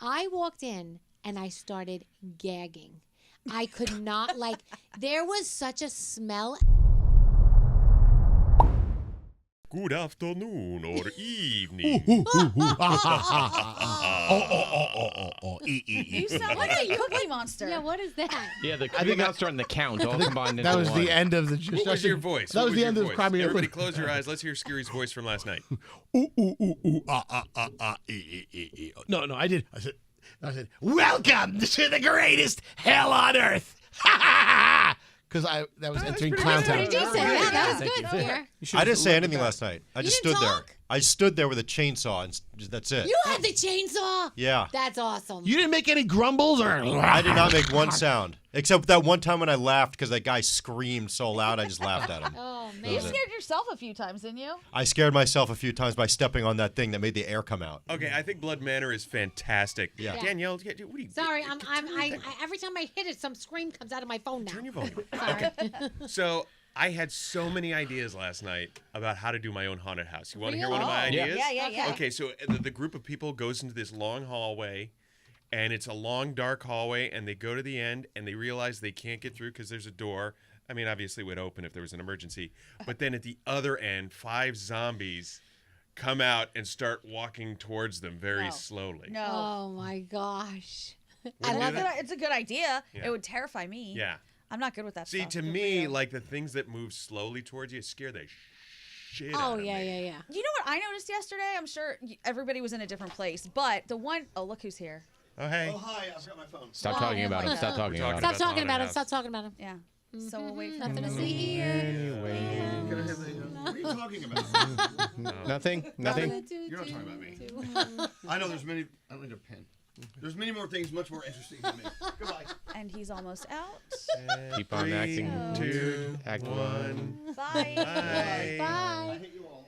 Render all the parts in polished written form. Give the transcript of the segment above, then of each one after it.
I walked in and I started gagging. I could not, there was such a smell. Good afternoon or evening. You sound like a Cookie Monster. Yeah, what is that? Yeah, the Cookie Monster and the Count all combined into That was one. the end of the... What was your voice? That was the end of Crime Your Everybody close your eyes. Let's hear Scary's voice from last night. No, I did. I said, welcome to the greatest hell on earth. Because that was entering Clown Town. Pretty decent. Yeah, that was good, Scare. I didn't say anything last night. I just didn't stood there. talk? I stood there with a chainsaw, and that's it. You had the chainsaw? Yeah. That's awesome. You didn't make any grumbles or... I did not make one sound. Except that one time when I laughed because that guy screamed so loud, I just laughed at him. Oh, man. You scared yourself a few times, didn't you? I scared myself a few times by stepping on that thing that made the air come out. Okay, I think Blood Manor is fantastic. Yeah. Danielle, what are you... Sorry, I every time I hit it, some scream comes out of my phone now. Turn your volume. Sorry. So... I had so many ideas last night about how to do my own haunted house. You want to hear one of my Really? ideas? Yeah. Okay, so the group of people goes into this long hallway, and it's a long, dark hallway, and they go to the end, and they realize they can't get through because there's a door. I mean, obviously it would open if there was an emergency. But then at the other end, 5 zombies come out and start walking towards them very slowly. No. Oh, my gosh. I love it. It's a good idea. Yeah. It would terrify me. Yeah. I'm not good with that See, stuff. to me, like the things that move slowly towards you scare the shit out of me. Yeah. You know what I noticed yesterday? I'm sure everybody was in a different place, but the one oh look who's here. Oh, hey. Oh, hi. I forgot my phone. Stop talking about him. Stop talking about him. Stop talking about him. house. Stop talking about him. Yeah. So we'll wait for Nothing to him. see here. What are you talking about? Nothing? Nothing? You're not talking about me. I know there's many... I don't need a pen. There's many more things much more interesting than me. Goodbye. And he's almost out. Keep on acting. 2, Act 1. Bye. Bye. Bye. I hate you all.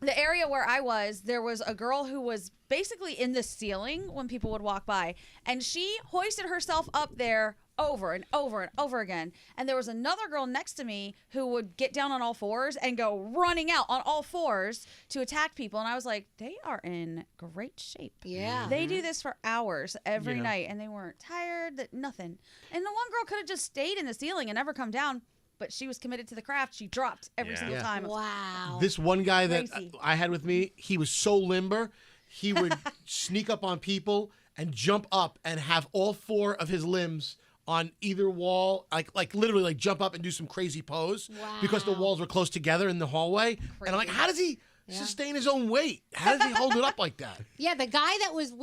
The area where I was, there was a girl who was basically in the ceiling when people would walk by, and she hoisted herself up there over and over and over again. And there was another girl next to me who would get down on all fours and go running out on all fours to attack people. And I was like, they are in great shape. Yeah. They do this for hours every night, and they weren't tired, nothing. And the one girl could have just stayed in the ceiling and never come down, but she was committed to the craft. She dropped every single time. Wow. This one guy that Crazy. I had with me, he was so limber, he would sneak up on people and jump up and have all 4 of his limbs on either wall, like literally like jump up and do some crazy pose because the walls were close together in the hallway. And I'm like, how does he sustain his own weight? How does he hold it up like that? Yeah, the guy that was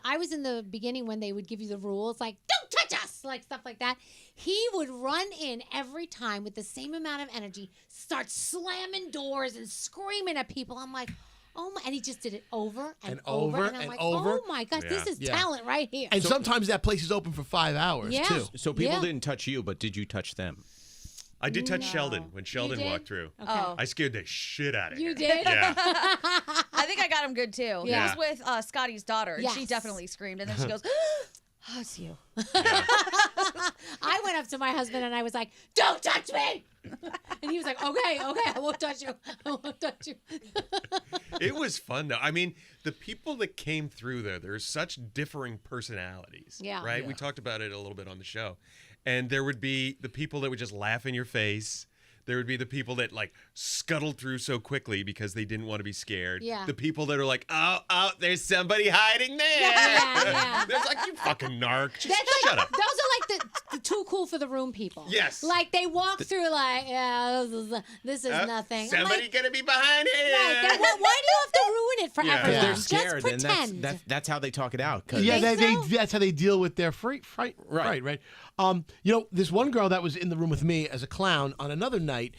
I was in the beginning when they would give you the rules, like, don't touch us, like stuff like that. He would run in every time with the same amount of energy, start slamming doors and screaming at people. I'm like, oh my, and he just did it over and over. And I'm like, oh my gosh, this is talent right here. And sometimes that place is open for 5 hours, too. So people didn't touch you, but did you touch them? I did touch Sheldon when Sheldon walked through. Okay. Oh. I scared the shit out of him. You did? Yeah. I think I got him good too. Yeah. He was with Scotty's daughter, and she Yes. definitely screamed. And then she goes, oh, it's you. I went up to my husband and I was like, don't touch me. And he was like, okay, I won't touch you. I won't touch you. It was fun, though. I mean, the people that came through there's such differing personalities. Yeah. Right? We talked about it a little bit on the show. And there would be the people that would just laugh in your face. There would be the people that like scuttled through so quickly because they didn't want to be scared. Yeah. The people that are like, oh, there's somebody hiding there. Yeah. There's like, you fucking narc. Just That's like, shut up. those are like the too cool for the room people. Yes. Like they walk through like, yeah, this is nothing. I'm Somebody like, gonna be behind here. right, why do you have to ruin it for Yeah. everyone? They're scared, Just and pretend. that's how they talk it out. 'Cause Yeah, Think so? that's how they deal with their fright. Right. You know, this one girl that was in the room with me as a clown on another night,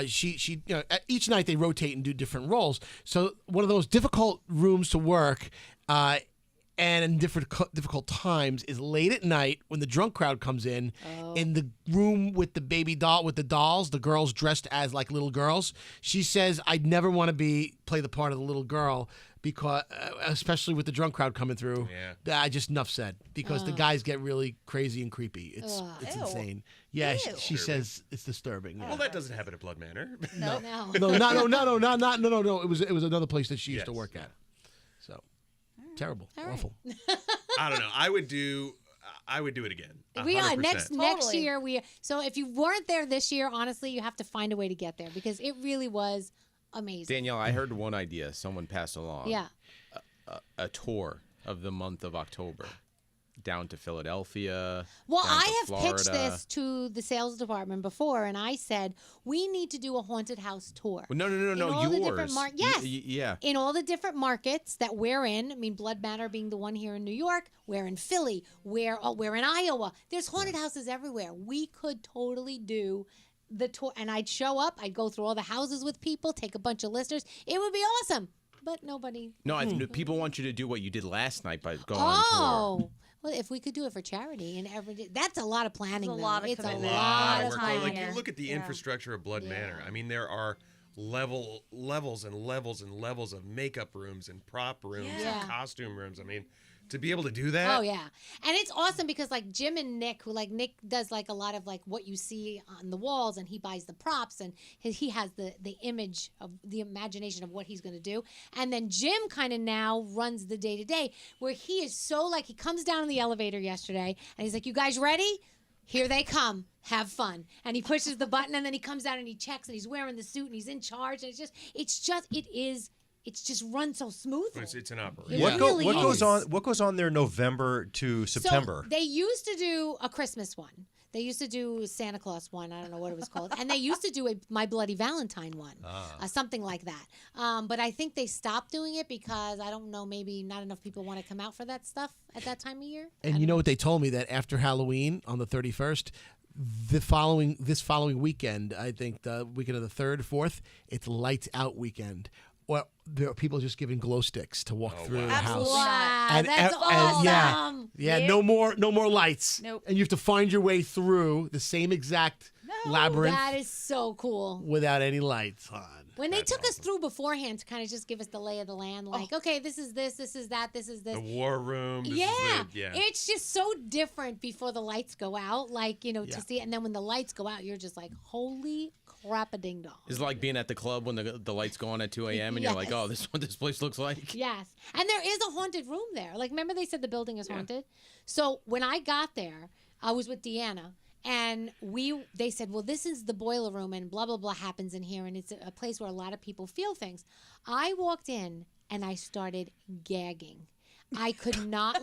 she you know, each night they rotate and do different roles. So one of those difficult rooms to work, and in difficult times is late at night when the drunk crowd comes in the room with the baby doll, with the dolls, the girls dressed as like little girls. She says, I'd never want to play the part of the little girl because, especially with the drunk crowd coming through. Yeah. I just enough said because the guys get really crazy and creepy. It's Ew. insane. Yeah, Ew. she says it's disturbing. Yeah. Well, that doesn't happen at Blood Manor. No. No. It was another place that she used to work at. So. Terrible. All right. Awful. I don't know. I would do it again. We are 100%. next Totally. year. So if you weren't there this year, honestly, you have to find a way to get there because it really was amazing. Danielle, I heard one idea someone passed along. Yeah. A tour of the month of October. Down to Philadelphia. Well, down to I have pitched Florida. this to the sales department before, and I said we need to do a haunted house tour. Well, no. In all the different Yours. yes. Yeah. In all the different markets that we're in. I mean, Blood Manor being the one here in New York. We're in Philly. We're in Iowa. There's haunted houses everywhere. We could totally do the tour, and I'd show up. I'd go through all the houses with people, take a bunch of listeners. It would be awesome. But nobody. No, people want you to do what you did last night by going Oh. on tour. Well, if we could do it for charity and that's a lot of planning. It's a though. lot of It's a commitment. lot of work. time. Like you look at the infrastructure of Blood Yeah. Manor. I mean, there are levels and levels and levels of makeup rooms and prop rooms Yeah. and costume rooms. I mean, to be able to do that. Oh yeah, and it's awesome because like Jim and Nick, who like Nick does like a lot of like what you see on the walls, and he buys the props, and he has the image of the imagination of what he's going to do, and then Jim kind of now runs the day to day, where he is so like he comes down in the elevator yesterday, and he's like, "You guys ready? Here they come. Have fun." And he pushes the button, and then he comes out and he checks, and he's wearing the suit, and he's in charge, and it's just run so smoothly. It's an operation. It really What goes is. on? What goes on there November to September? So they used to do a Christmas one. They used to do Santa Claus one. I don't know what it was called. And they used to do a My Bloody Valentine one, something like that. But I think they stopped doing it because, I don't know, maybe not enough people want to come out for that stuff at that time of year. And you know what they told me, that after Halloween on the 31st, this following weekend, I think the weekend of the 3rd, 4th, it's lights out weekend. Or there are people just giving glow sticks to walk through the house. Absolutely not. Wow, that's awesome. Yeah, Yep. no more lights. Nope. And you have to find your way through the same exact labyrinth That is so cool. without any lights on. When they took us through beforehand to kind of just give us the lay of the land, like, okay, this is this is that, this is this. The war room. This is Yeah, the, it's just so different before the lights go out, like, Yeah. to see it. And then when the lights go out, you're just like, holy crap a ding dong. It's like being at the club when the lights go on at 2 a.m. and you're like, Yes. oh, this is what this place looks like. Yes. And there is a haunted room there. Like, remember they said the building is haunted? So when I got there, I was with Deanna. And they said, well, this is the boiler room and blah, blah, blah happens in here. And it's a place where a lot of people feel things. I walked in and I started gagging. I could not,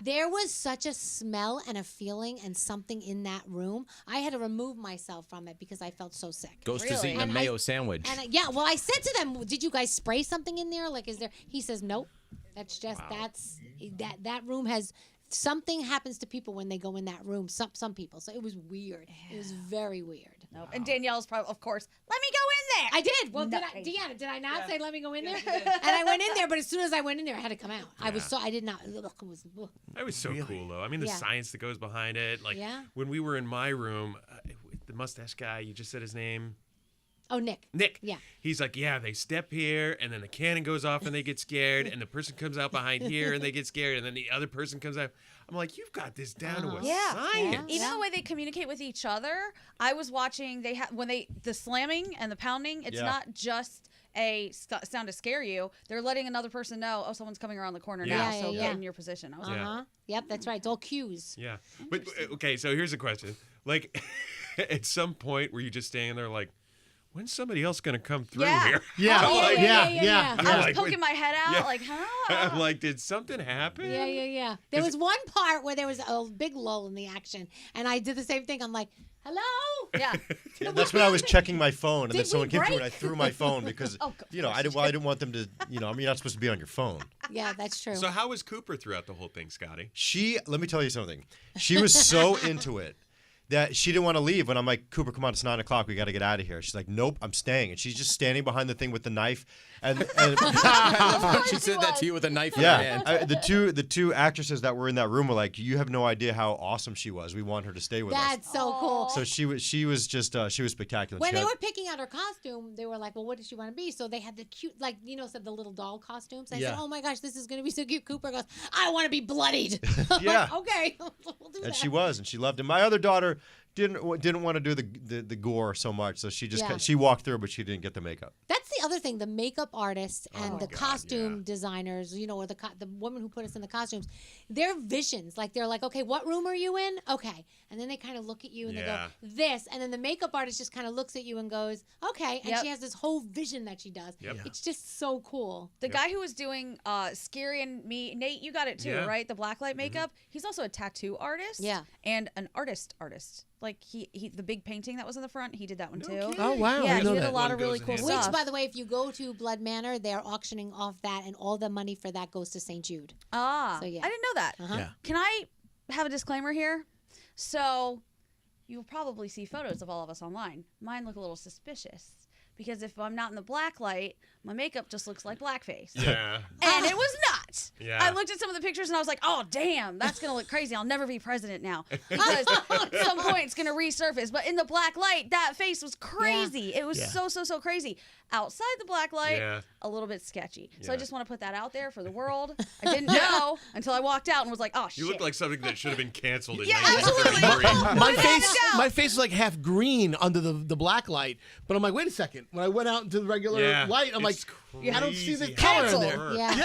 there was such a smell and a feeling and something in that room. I had to remove myself from it because I felt so sick. Ghost is Really? eating a And mayo sandwich. And I said to them, did you guys spray something in there? Like, is there? He says, nope. That's just, that room has, something happens to people when they go in that room. Some people. So it was weird. It was very weird. Nope. And Danielle's probably, of course, let me go in there. I did. Well, Nice. Deanna, did I not say let me go in there? And I went in there, but as soon as I went in there, I had to come out. I did not. It was, That was so cool, though. I mean, the Yeah. science that goes behind it. Like, Yeah. when we were in my room, the mustache guy, you just said his name. oh, Nick. Nick. Yeah. He's like, yeah, they step here, and then the cannon goes off, and they get scared, and the person comes out behind here, and they get scared, and then the other person comes out. I'm like, you've got this down to a Yeah. science. Even the way they communicate with each other, I was watching. The slamming and the pounding. It's Yeah. not just a sound to scare you. They're letting another person know, oh, someone's coming around the corner now, Yeah, so yeah, get yeah. in your position. I was Yeah. Uh-huh. Yep, that's right. It's all cues. Yeah. But, okay, so here's a question. Like, at some point, were you just standing there like, when's somebody else going to come through Yeah. here? Yeah, Oh, yeah. I was like, poking my head out, yeah. like, huh? I'm like, did something happen? Yeah. There was one part where there was a big lull in the action, and I did the same thing. I'm like, hello? Yeah. Yeah, that's when I was checking my phone, and Did then someone we came through, and I break? threw my phone because Oh, I didn't want them to. You're not supposed to be on your phone. Yeah, that's true. So how was Cooper throughout the whole thing, Scotty? Let me tell you something. She was so into it that she didn't want to leave. When I'm like, Cooper, come on, it's 9:00. We got to get out of here. She's like, nope, I'm staying. And she's just standing behind the thing with the knife. And She said that to you with a knife in her yeah, hand. the two actresses that were in that room were like, you have no idea how awesome she was. We want her to stay with us. That's so cool. So she was just she was spectacular. When She they had- were picking out her costume, they were like, well, what does she want to be? So they had the cute, like, said the little doll costumes. I said, Yeah. oh my gosh, this is going to be so cute. Cooper goes, I want to be bloodied. I'm Yeah. like, okay, we'll do that. and she was, and she loved it. My other daughter didn't want to do the gore so much, so she just Yeah. she walked through, but she didn't get the makeup. That's the other thing. The makeup artists and the God, costume designers, or the woman who put us in the costumes, their visions, like they're like, okay, what room are you in? Okay. And then they kind of look at you and they go, this. And then the makeup artist just kind of looks at you and goes, okay. And she has this whole vision that she does. Yep. It's just so cool. The guy who was doing Scary and Me, Nate, you got it too, right? The blacklight makeup. He's also a tattoo artist. Yeah. And an artist. Like he the big painting that was in the front, he did that one too. Oh, wow. Yeah, I he know did that. a lot of One really goes cool in stuff. Which, by the way, if you go to Blood Manor, they're auctioning off that, and all the money for that goes to St. Jude. Ah, So, yeah. I didn't know that. Yeah. Can I have a disclaimer here? So, you'll probably see photos of all of us online. Mine look a little suspicious because if I'm not in the black light, my makeup just looks like blackface. Yeah. And it was not. Yeah. I looked at some of the pictures and I was like, oh, damn, that's going to look crazy. I'll never be president now because at some point it's going to resurface. But in the black light, that face was crazy. It was so crazy. Outside the black light, a little bit sketchy. So I just want to put that out there for the world. I didn't know until I walked out and was like, oh, shit. You look like something that should have been canceled in Yeah, 1933. My face is like half green under the black light, but I'm like, wait a second. When I went out into the regular light, I'm like, it's I don't see the crazy color how in it there. works. Yeah.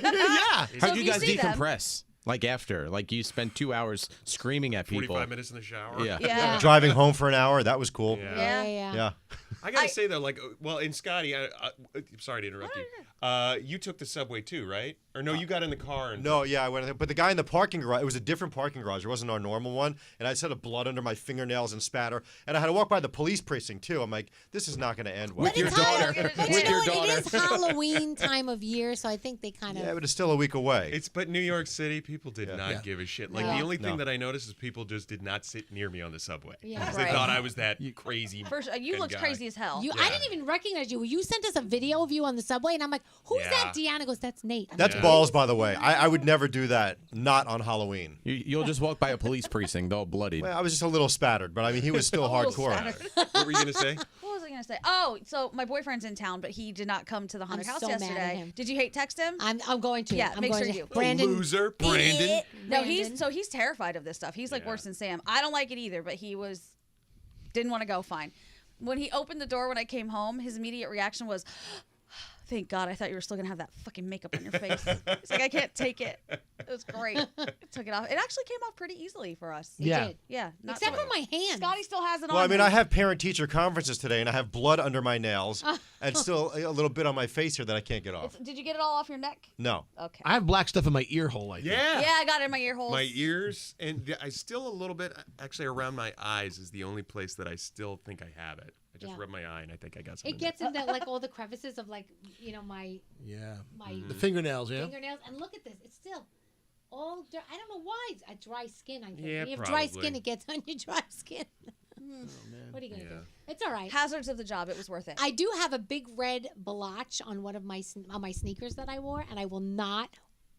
Yeah. So How'd if you you guys see them- decompress? Like after? Like you spent 2 hours screaming at people. 45 minutes in the shower. Yeah. Yeah. Driving home for an hour, that was cool. Yeah. Yeah. I gotta say though, like, well, in Scotty, I'm sorry to interrupt you. You took the subway too, right? Or no, you got in the car and No, yeah, I went. But the guy in the parking garage, it was a different parking garage. It wasn't our normal one. And I just had a blood under my fingernails and spatter. And I had to walk by the police precinct too. I'm like, this is not going to end well. With your daughter. But With you know your what? daughter. It is Halloween time of year, so I think they kind of. Yeah, but it's still a week away. But New York City, people did not give a shit. Like No. the only thing No. that I noticed is people just did not sit near me on the subway. Yeah. Because Right. they thought I was that crazy. First, you looked guy. crazy as hell. I didn't even recognize you. You sent us a video of you on the subway, and I'm like, "Who's that?" Deanna goes, "That's Nate." I'm That's like, balls, by the way. I would never do that, not on Halloween. You'll just walk by a police precinct all bloodied. Well, I was just a little spattered, but I mean, he was still little hardcore. spattered. What were you gonna say? What was I going to say? Oh, so my boyfriend's in town, but he did not come to the haunted house so mad at yesterday. him. Did you hate text him? I'm going to. Yeah, I'm make going sure to. you. Brandon. Loser, Brandon. No, Brandon. he's terrified of this stuff. He's like worse than Sam. I don't like it either, but he didn't want to go. Fine. When he opened the door when I came home, his immediate reaction was, thank God, I thought you were still going to have that fucking makeup on your face. He's like, I can't take it. It was great. Took it off. It actually came off pretty easily for us. Yeah. Did. Yeah. not Except so- for my hand. Scotty still has it on. Well, I mean, him. I have parent-teacher conferences today, and I have blood under my nails and still a little bit on my face here that I can't get off. Did you get it all off your neck? No. Okay. I have black stuff in my ear hole, I think. Yeah. Yeah, I got it in my ear holes. My ears and I still a little bit actually around my eyes is the only place that I still think I have it. I just rub my eye and I think I got something. It gets into like all the crevices of like my The fingernails, yeah. fingernails. And look at this. It's still all. I don't know why. It's a dry skin. I think. Yeah, When you have dry probably. skin, it gets on your dry skin. What are you gonna do? It's all right. Hazards of the job. It was worth it. I do have a big red blotch on one of my sneakers that I wore, and I will not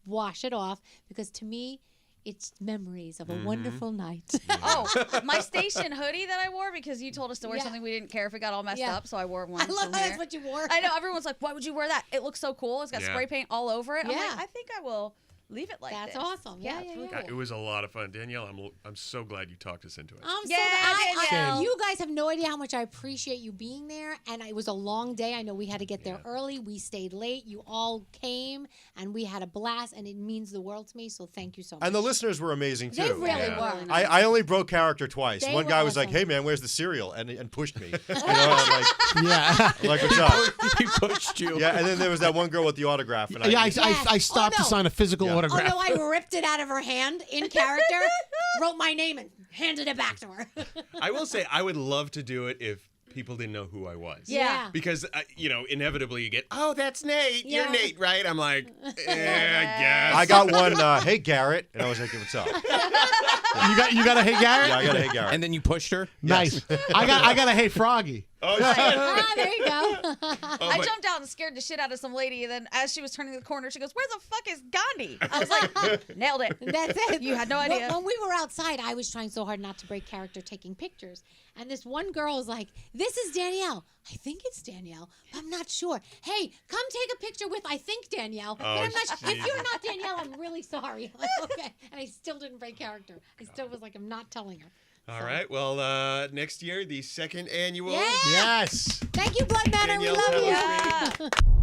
wash it off because to me, it's memories of a wonderful night. Oh, my station hoodie that I wore because you told us to wear Yeah. something we didn't care if it got all messed Yeah. up, so I wore one. I love from how here. that's what you wore. I know everyone's like, "Why would you wear that? It looks so cool. It's got Yeah. spray paint all over it." I'm Yeah. like, I think I will leave it like That's this. awesome. Yeah, it's yeah, really yeah. cool. It was a lot of fun, Danielle. I'm so glad you talked us into it. I'm so Yeah, Danielle. you guys have no idea how much I appreciate you being there. And it was a long day. I know we had to get there early. We stayed late. You all came, and we had a blast, and it means the world to me. So thank you so much. And the listeners were amazing, too. They really Yeah. were. I only broke character twice. They One were guy was like, awesome. "Hey man, where's the cereal?" and pushed me. You know, and I'm Yeah. like, "What's up?" He pushed you. Yeah, and then there was that one girl with the autograph. And Yeah, I Yes. stopped Oh, to no. sign a physical Yeah. Oh autograph. no, I ripped it out of her hand in character, wrote my name, and handed it back to her. I will say I would love to do it if people didn't know who I was. Yeah. Because inevitably you get, oh, that's Nate. Yeah. You're Nate, right? I'm like, I guess. I got one. Hey Garrett, and I was like, "What's up?" You got a hey Garrett? Yeah, I got a hey Garrett. And then you pushed her? Nice. I got a hey Froggy. Oh, shit. Ah, there you go. I jumped out and scared the shit out of some lady, and then as she was turning the corner, she goes, "Where the fuck is Gandhi?" I was like, "Nailed it." That's it. You had no idea. When we were outside, I was trying so hard not to break character taking pictures. And this one girl was like, "This is Danielle. I think it's Danielle, but I'm not sure. Hey, come take a picture with I think Danielle. But I'm not sure. If you're not Danielle, I'm really sorry." I'm like, okay. And I still didn't break character. I still was like, I'm not telling her. All right. Well, next year, the second annual. Yeah. Yes. Thank you, Blood Manor. We Danielle's love you. HallowSCREAM. Yeah.